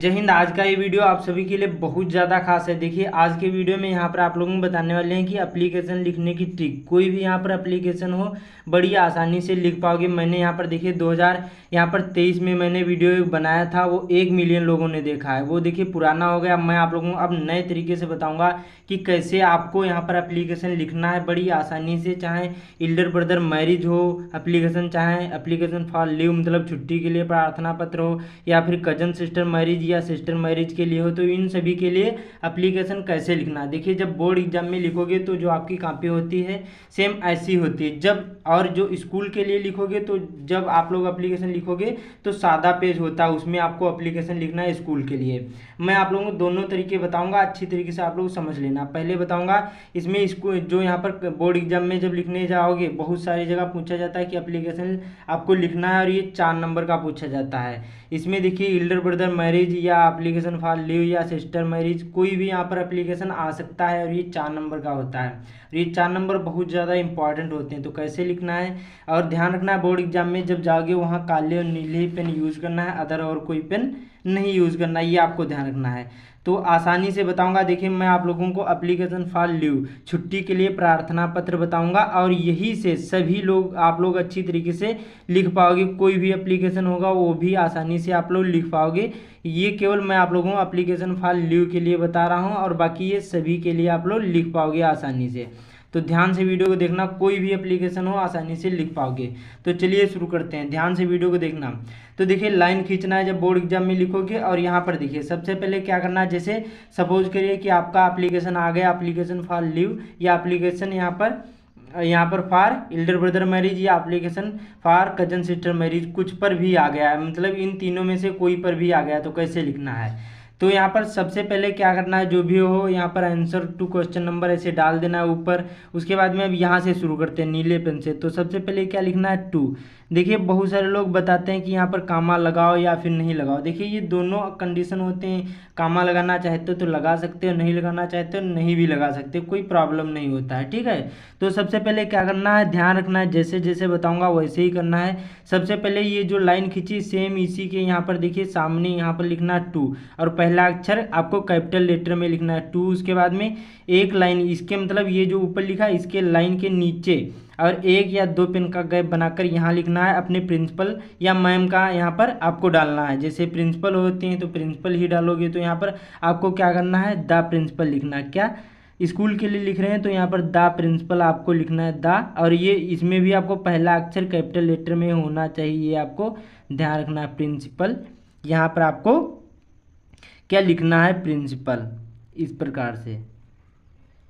जय हिंद। आज का ये वीडियो आप सभी के लिए बहुत ज़्यादा खास है। देखिए आज के वीडियो में यहाँ पर आप लोगों को बताने वाले हैं कि एप्लीकेशन लिखने की ट्रिक। कोई भी यहाँ पर एप्लीकेशन हो बड़ी आसानी से लिख पाओगे। मैंने यहाँ पर देखिए 2023 में मैंने वीडियो बनाया था, वो 1 मिलियन लोगों ने देखा है। वो देखिए पुराना हो गया। मैं आप लोगों को अब नए तरीके से बताऊँगा कि कैसे आपको यहाँ पर एप्लीकेशन लिखना है बड़ी आसानी से। चाहे इल्डर ब्रदर मैरिज हो एप्लीकेशन, चाहे एप्लीकेशन फॉर लीव मतलब छुट्टी के लिए प्रार्थना पत्र हो, या फिर कजन सिस्टर मैरिज या सिस्टर मैरिज के लिए हो, तो इन सभी के लिए एप्लीकेशन कैसे लिखना है। देखिए जब बोर्ड एग्जाम में लिखोगे तो जो आपकी कॉपी होती है सेम ऐसी होती है। जब और जो स्कूल के लिए लिखोगे तो जब आप लोग एप्लीकेशन लिखोगे तो सादा पेज होता है, उसमें आपको एप्लीकेशन लिखना है स्कूल के लिए। मैं आप लोगों को दोनों तरीके बताऊंगा, अच्छी तरीके से आप लोग समझ लेना। पहले बताऊंगा इसमें इसको जो यहाँ पर बोर्ड एग्जाम में जब लिखने जाओगे बहुत सारी जगह पूछा जाता है कि एप्लीकेशन आपको लिखना है, और ये 4 नंबर का पूछा जाता है। इसमें देखिए इल्डर ब्रदर मैरिज या एप्लीकेशन फॉर लीव या सिस्टर मैरिज कोई भी यहाँ पर एप्लीकेशन आ सकता है, और ये 4 नंबर का होता है। और ये 4 नंबर बहुत ज़्यादा इंपॉर्टेंट होते हैं। तो कैसे लिखना है और ध्यान रखना है, बोर्ड एग्जाम में जब जाओगे वहाँ काले और नीले ही पेन यूज़ करना है, अदर और कोई पेन नहीं यूज़ करना है, ये आपको ध्यान रखना है। तो आसानी से बताऊंगा। देखिए मैं आप लोगों को एप्लीकेशन फॉर लीव छुट्टी के लिए प्रार्थना पत्र बताऊंगा, और यही से सभी लोग आप लोग अच्छी तरीके से लिख पाओगे। कोई भी एप्लीकेशन होगा वो भी आसानी से आप लोग लिख पाओगे। ये केवल मैं आप लोगों को एप्लीकेशन फॉर लीव के लिए बता रहा हूँ, और बाकी ये सभी के लिए आप लोग लिख पाओगे आसानी से। तो ध्यान से वीडियो को देखना, कोई भी एप्लीकेशन हो आसानी से लिख पाओगे। तो चलिए शुरू करते हैं, ध्यान से वीडियो को देखना। तो देखिए लाइन खींचना है जब बोर्ड एग्जाम में लिखोगे, और यहाँ पर देखिए सबसे पहले क्या करना है, जैसे सपोज करिए कि आपका एप्लीकेशन आ गया एप्लीकेशन फॉर लीव, या एप्लीकेशन यहाँ पर फॉर इल्डर ब्रदर मैरिज या application for cousin sister marriage कुछ पर भी आ गया है, मतलब इन तीनों में से कोई पर भी आ गया है। तो कैसे लिखना है, तो यहाँ पर सबसे पहले क्या करना है, जो भी हो यहाँ पर आंसर टू क्वेश्चन नंबर ऐसे डाल देना है ऊपर। उसके बाद में अब यहाँ से शुरू करते हैं नीले पेन से। तो सबसे पहले क्या लिखना है, टू। देखिए बहुत सारे लोग बताते हैं कि यहाँ पर कामा लगाओ या फिर नहीं लगाओ। देखिए ये दोनों कंडीशन होते हैं, कामा लगाना चाहते हो तो लगा सकते हो, नहीं लगाना चाहते हो नहीं भी लगा सकते हो, कोई प्रॉब्लम नहीं होता है, ठीक है। तो सबसे पहले क्या करना है, ध्यान रखना है, जैसे जैसे बताऊंगा वैसे ही करना है। सबसे पहले ये जो लाइन खींची सेम इसी के यहाँ पर देखिए सामने यहाँ पर लिखना है टू, और पहला अक्षर आपको कैपिटल लेटर में लिखना है टू। उसके बाद में एक लाइन इसके मतलब ये जो ऊपर लिखा है इसके लाइन के नीचे और 1 या 2 पेन का गैप बनाकर यहाँ लिखना है अपने प्रिंसिपल या मैम का यहाँ पर आपको डालना है। जैसे प्रिंसिपल होते हैं तो प्रिंसिपल ही डालोगे, तो यहाँ पर आपको क्या करना है, द प्रिंसिपल लिखना है। क्या स्कूल के लिए लिख रहे हैं तो यहाँ पर द प्रिंसिपल आपको लिखना है, द। और ये इसमें भी आपको पहला अक्षर कैपिटल लेटर में होना चाहिए, आपको ध्यान रखना है। प्रिंसिपल यहाँ पर आपको क्या लिखना है, प्रिंसिपल, इस प्रकार से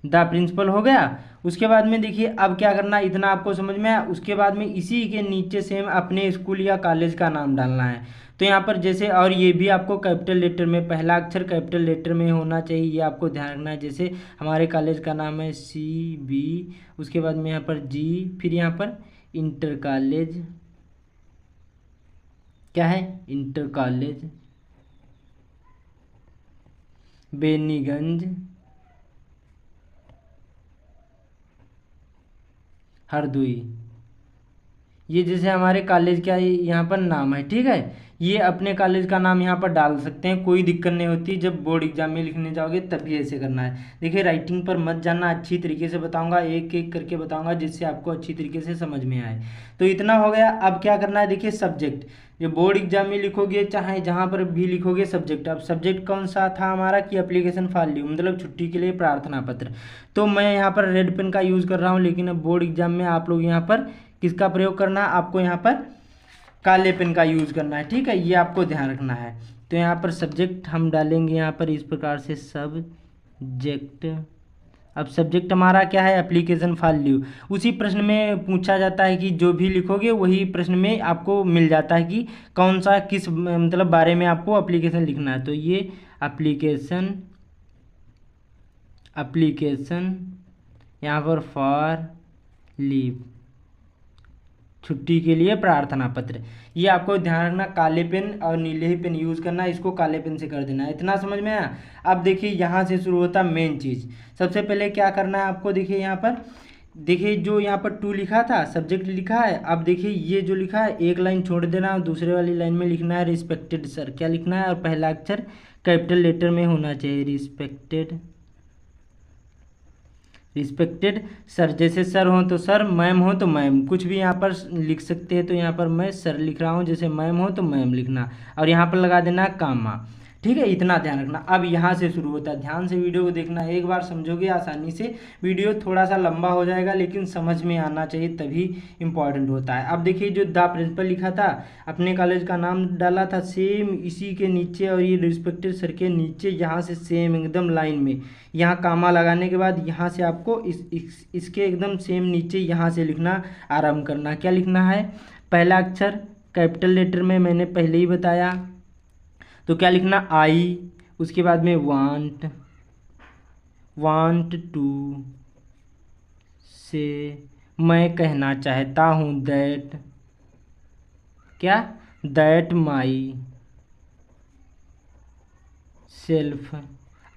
द प्रिंसिपल हो गया। उसके बाद में देखिए अब क्या करना है, इतना आपको समझ में आया। उसके बाद में इसी के नीचे सेम अपने स्कूल या कॉलेज का नाम डालना है। तो यहाँ पर जैसे, और ये भी आपको कैपिटल लेटर में पहला अक्षर कैपिटल लेटर में होना चाहिए, ये आपको ध्यान रखना है। जैसे हमारे कॉलेज का नाम है CB, उसके बाद में यहाँ पर G, फिर यहाँ पर इंटर कॉलेज, क्या है, इंटर कॉलेज बेनीगंज हरदोई। ये जैसे हमारे कॉलेज का यहाँ पर नाम है, ठीक है। ये अपने कॉलेज का नाम यहाँ पर डाल सकते हैं, कोई दिक्कत नहीं होती। जब बोर्ड एग्जाम में लिखने जाओगे तभी ऐसे करना है। देखिए राइटिंग पर मत जाना, अच्छी तरीके से बताऊंगा, एक एक करके बताऊंगा जिससे आपको अच्छी तरीके से समझ में आए। तो इतना हो गया। अब क्या करना है, देखिए सब्जेक्ट, जो बोर्ड एग्जाम में लिखोगे चाहे जहाँ पर भी लिखोगे सब्जेक्ट। अब सब्जेक्ट कौन सा था हमारा कि एप्लीकेशन फॉर लीव मतलब छुट्टी के लिए प्रार्थना पत्र। तो मैं यहाँ पर रेड पेन का यूज़ कर रहा हूँ, लेकिन अब बोर्ड एग्जाम में आप लोग यहाँ पर किसका प्रयोग करना है, आपको यहाँ पर काले पेन का यूज़ करना है, ठीक है। ये आपको ध्यान रखना है। तो यहाँ पर सब्जेक्ट हम डालेंगे यहाँ पर इस प्रकार से सब्जेक्ट। अब सब्जेक्ट हमारा क्या है, एप्लीकेशन फॉर लीव। उसी प्रश्न में पूछा जाता है कि जो भी लिखोगे वही प्रश्न में आपको मिल जाता है कि कौन सा किस मतलब बारे में आपको एप्लीकेशन लिखना है। तो ये एप्लीकेशन यहाँ पर फॉर लीव छुट्टी के लिए प्रार्थना पत्र, ये आपको ध्यान रखना। काले पेन और नीले ही पेन यूज़ करना, इसको काले पेन से कर देना है। इतना समझ में आया। अब देखिए यहाँ से शुरू होता मेन चीज़। सबसे पहले क्या करना है आपको, देखिए यहाँ पर देखिए जो यहाँ पर टू लिखा था सब्जेक्ट लिखा है, अब देखिए ये जो लिखा है एक लाइन छोड़ देना और दूसरे वाली लाइन में लिखना है रिस्पेक्टेड सर, क्या लिखना है, और पहला अक्षर कैपिटल लेटर में होना चाहिए, रिस्पेक्टेड रिस्पेक्टेड सर। जैसे सर हो तो सर, मैम हो तो मैम, कुछ भी यहाँ पर लिख सकते हैं। तो यहाँ पर मैं सर लिख रहा हूँ, जैसे मैम हो तो मैम लिखना, और यहाँ पर लगा देना कामा। ठीक है, इतना ध्यान रखना। अब यहाँ से शुरू होता है, ध्यान से वीडियो को देखना, एक बार समझोगे आसानी से। वीडियो थोड़ा सा लंबा हो जाएगा लेकिन समझ में आना चाहिए, तभी इम्पॉर्टेंट होता है। अब देखिए जो द प्रिंसिपल लिखा था, अपने कॉलेज का नाम डाला था, सेम इसी के नीचे और ये रिस्पेक्टेड सर के नीचे यहाँ से सेम एकदम लाइन में यहाँ कामा लगाने के बाद यहाँ से आपको इसके एकदम सेम नीचे यहाँ से लिखना आरंभ करना। क्या लिखना है, पहला अक्षर कैपिटल लेटर में, मैंने पहले ही बताया। तो क्या लिखना, आई, उसके बाद में वांट टू से, मैं कहना चाहता हूँ, दैट माई सेल्फ।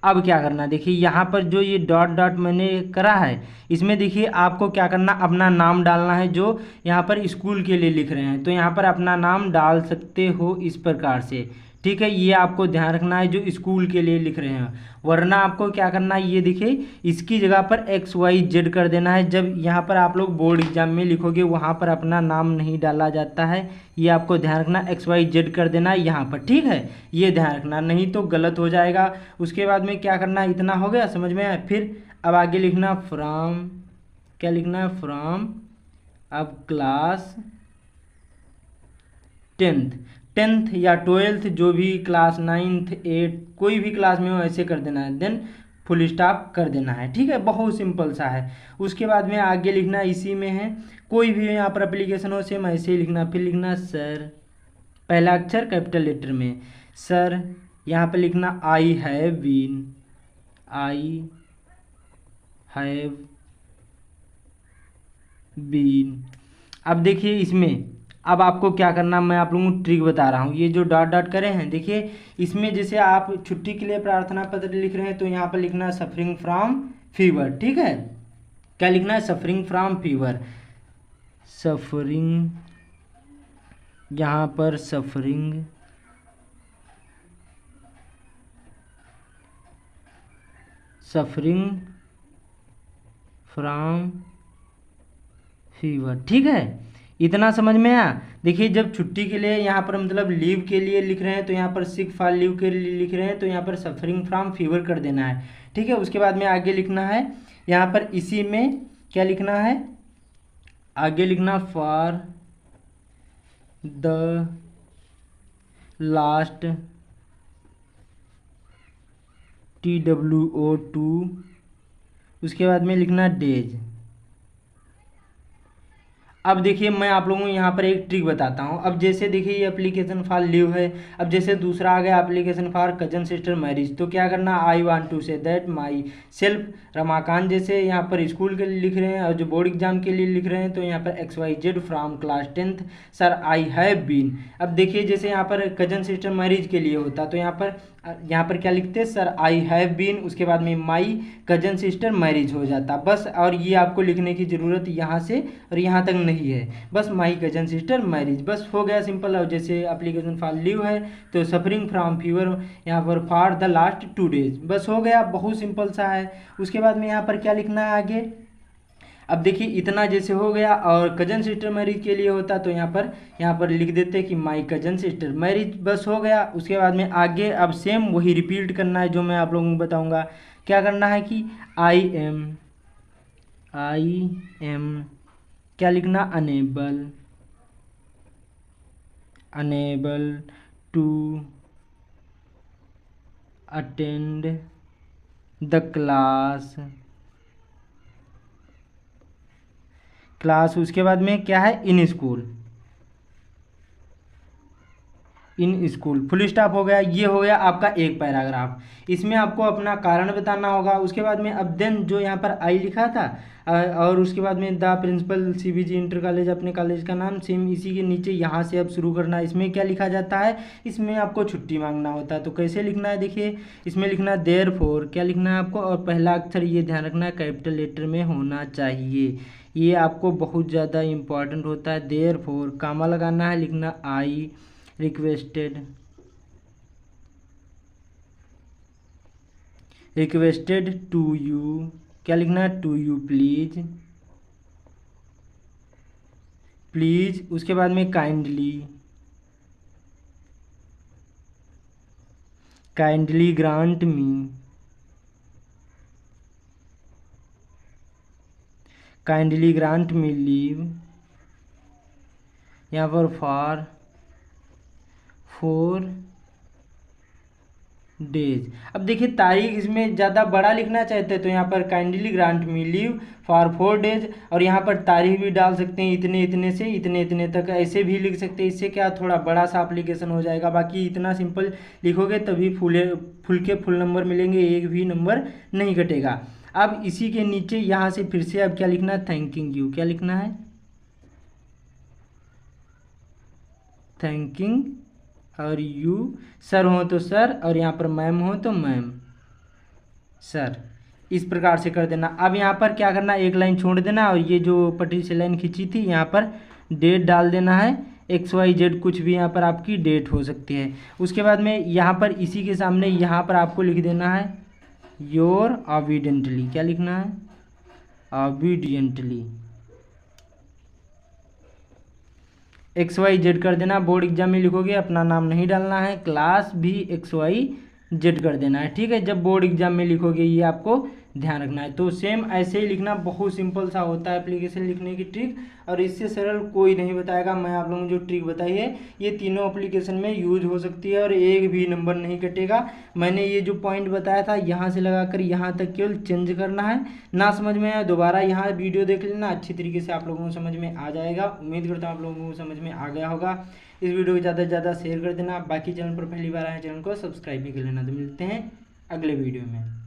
अब क्या करना, देखिए यहाँ पर जो ये डॉट डॉट मैंने करा है, इसमें देखिए आपको क्या करना, अपना नाम डालना है। जो यहाँ पर स्कूल के लिए लिख रहे हैं तो यहाँ पर अपना नाम डाल सकते हो इस प्रकार से। ठीक है, ये आपको ध्यान रखना है जो स्कूल के लिए लिख रहे हैं। वरना आपको क्या करना है, ये देखिए इसकी जगह पर XYZ कर देना है। जब यहाँ पर आप लोग बोर्ड एग्जाम में लिखोगे वहाँ पर अपना नाम नहीं डाला जाता है, ये आपको ध्यान रखना, XYZ कर देना है यहाँ पर। ठीक है, ये ध्यान रखना, नहीं तो गलत हो जाएगा। उसके बाद में क्या करना, इतना हो गया, समझ में आया। फिर अब आगे लिखना फ्रॉम, क्या लिखना है, फ्रॉम, अब क्लास 10th या 12th, जो भी क्लास 9th 8 कोई भी क्लास में हो ऐसे कर देना है, देन फुल स्टॉप कर देना है। ठीक है, बहुत सिंपल सा है। उसके बाद में आगे लिखना इसी में है, कोई भी यहाँ पर एप्लीकेशन हो सेम ऐसे ही लिखना। फिर लिखना सर, पहला अक्षर कैपिटल लेटर में सर, यहाँ पर लिखना आई हैव बीन। अब देखिए इसमें, अब आपको क्या करना, मैं आप लोगों को ट्रिक बता रहा हूँ। ये जो डॉट डॉट करे हैं देखिए, इसमें जैसे आप छुट्टी के लिए प्रार्थना पत्र लिख रहे हैं तो यहाँ पर लिखना है सफरिंग फ्रॉम फीवर। ठीक है, क्या लिखना है, सफरिंग फ्रॉम फीवर, सफरिंग, यहाँ पर सफरिंग फ्रॉम फीवर। ठीक है, इतना समझ में आया। देखिए जब छुट्टी के लिए यहाँ पर मतलब लीव के लिए लिख रहे हैं तो यहाँ पर सिक फॉर लीव के लिए लिख रहे हैं तो यहाँ पर सफरिंग फ्रॉम फीवर कर देना है। ठीक है, उसके बाद में आगे लिखना है, यहाँ पर इसी में क्या लिखना है, आगे लिखना फॉर द लास्ट TWO2, उसके बाद में लिखना डेज। अब देखिए मैं आप लोगों को यहाँ पर एक ट्रिक बताता हूँ। अब जैसे देखिए ये एप्लीकेशन फॉर लीव है, अब जैसे दूसरा आ गया application for cousin sister marriage, तो क्या करना, I want to say that myself Ramakant, जैसे यहाँ पर स्कूल के लिए लिख रहे हैं और जो बोर्ड एग्जाम के लिए लिख रहे हैं तो यहाँ पर XYZ from class 10th sir I have been. अब देखिए जैसे यहाँ पर कजन सिस्टर मैरिज के लिए होता तो यहाँ पर क्या लिखते, सर आई हैव बीन, उसके बाद में माई कजन सिस्टर मैरिज हो जाता बस। और ये आपको लिखने की ज़रूरत यहाँ से और यहाँ तक नहीं है, बस माई कजन सिस्टर मैरिज, बस हो गया सिंपल। और जैसे एप्लीकेशन फॉर लीव है तो सफरिंग फ्रॉम फीवर, यहाँ पर फॉर द लास्ट 2 days, बस हो गया, बहुत सिंपल सा है। उसके बाद में यहाँ पर क्या लिखना है आगे, अब देखिए इतना जैसे हो गया। और कजन सिस्टर मैरिज के लिए होता तो यहाँ पर लिख देते कि माई कजन सिस्टर मैरिज, बस हो गया। उसके बाद में आगे अब सेम वही रिपीट करना है जो मैं आप लोगों को बताऊंगा। क्या करना है कि आई एम क्या लिखना, unable to attend the class. उसके बाद में क्या है, in school. In school, full stop हो गया। ये हो गया आपका एक पैराग्राफ। इसमें आपको अपना कारण बताना होगा। उसके बाद में अब देन जो यहाँ पर आई लिखा था और उसके बाद में the principal CBG inter college, अपने कॉलेज का नाम सेम इसी के नीचे यहाँ से अब शुरू करना है। इसमें क्या लिखा जाता है, इसमें आपको छुट्टी मांगना होता है। तो कैसे लिखना है देखिए, इसमें लिखना है देयरफॉर, क्या लिखना है आपको, और पहला अक्षर ये ध्यान रखना है कैपिटल लेटर में होना चाहिए। ये आपको बहुत ज़्यादा इम्पॉर्टेंट होता है। देयरफॉर कामा लगाना है, लिखना आई रिक्वेस्टेड टू यू, क्या लिखना है, टू यू प्लीज। उसके बाद में काइंडली ग्रांट मी, लीव, यहाँ पर फॉर डेज। अब देखिए तारीख इसमें ज़्यादा बड़ा लिखना चाहते हैं तो यहाँ पर kindly grant me leave for 4 days, और यहाँ पर तारीख भी डाल सकते हैं, इतने इतने से इतने इतने तक, ऐसे भी लिख सकते हैं। इससे क्या थोड़ा बड़ा सा एप्लीकेशन हो जाएगा। बाकी इतना सिंपल लिखोगे तभी फुल नंबर मिलेंगे, एक भी नंबर नहीं कटेगा। अब इसी के नीचे यहाँ से फिर से अब क्या लिखना है, थैंकिंग यू, क्या लिखना है, थैंकिंग, और यू सर हो तो सर, और यहाँ पर मैम हो तो मैम, सर, इस प्रकार से कर देना। अब यहाँ पर क्या करना, एक लाइन छोड़ देना और ये जो पटरी से लाइन खींची थी यहाँ पर डेट डाल देना है, XYZ कुछ भी यहाँ पर आपकी डेट हो सकती है। उसके बाद में यहाँ पर इसी के सामने यहाँ पर आपको लिख देना है योर ऑबिडेंटली, क्या लिखना है, ऑबिडियंटली, XYZ कर देना। बोर्ड एग्जाम में लिखोगे अपना नाम नहीं डालना है, क्लास भी XYZ कर देना है, ठीक है। जब बोर्ड एग्जाम में लिखोगे ये आपको ध्यान रखना है। तो सेम ऐसे ही लिखना, बहुत सिंपल सा होता है एप्लीकेशन लिखने की ट्रिक, और इससे सरल कोई नहीं बताएगा। मैं आप लोगों को जो ट्रिक बताई है ये तीनों एप्लीकेशन में यूज हो सकती है और एक भी नंबर नहीं कटेगा। मैंने ये जो पॉइंट बताया था यहाँ से लगाकर यहाँ तक केवल चेंज करना है। ना समझ में आया दोबारा यहाँ वीडियो देख लेना, अच्छी तरीके से आप लोगों को समझ में आ जाएगा। उम्मीद करता हूँ आप लोगों को समझ में आ गया होगा। इस वीडियो को ज़्यादा से ज़्यादा शेयर कर देना। बाकी चैनल पर पहली बार आए चैनल को सब्सक्राइब भी कर लेना। तो मिलते हैं अगले वीडियो में।